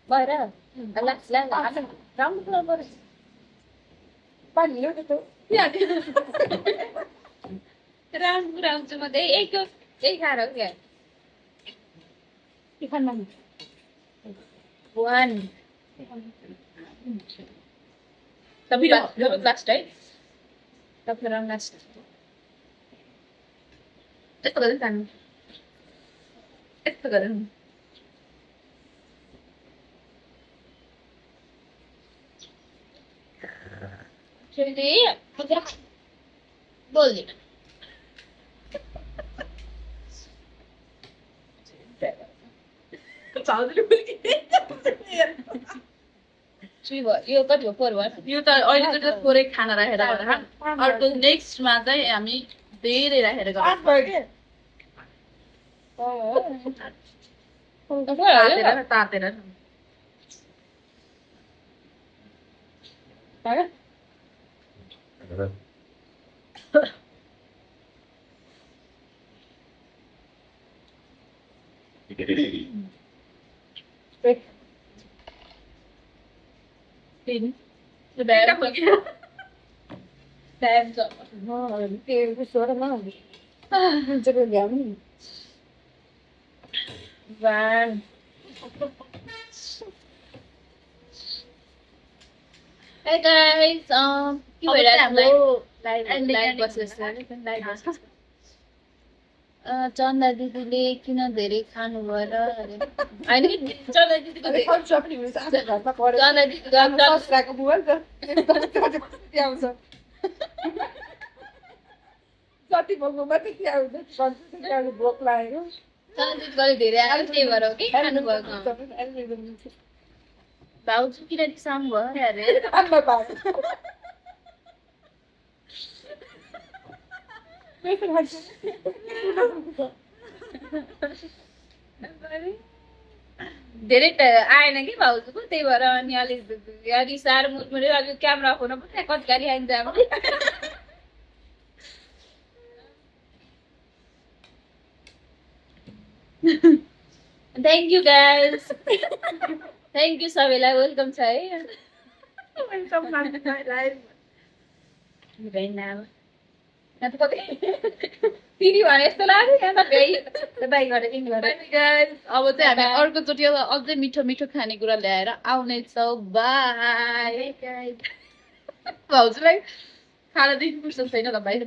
भएर राम्रो पानी त्यो राम्रो कुरा हुन्छ म त्यही खाएर हो क्या खाना वान तपाईँ लास्ट है तपाईँ लास्ट यस्तो गर्दै खानु यस्तो गरेर बोल्दिनँ यो कति हो 4 भयो यो त अहिले त थोरै खाना राखेर अर्को नेक्स्टमा चाहिँ हामी धेरै राखेर तातेर Hey guys, के भइरहेको लाइभ बसेको चन्दा दिदीले किन धेरै खानु भयो र होइन चन्दा दिदीको जति भोकमा त्यति आउँछ भोक लागेको चन्दा दिदीको धेरै आयो त्यही भएर हो कि खानु भएको भाउजू किन रिसाउनु भयो अरे आमा बाबु धेरै आएन कि भाउजूको त्यही भएर अनि अलिक रिसाएर मुटमुटै अलिक क्यामेरा फोन पनि कति गाडी आइन्छ thank you guys thank you सबैलाई वेलकम छ है तिनी भने यस्तो लाग्यो अब चाहिँ हामी अर्कोचोटि अझै मिठो मिठो खानेकुरा ल्याएर आउनेछौँ बाई भाउजूलाई खानादेखि फुर्सद छैन त बाहिर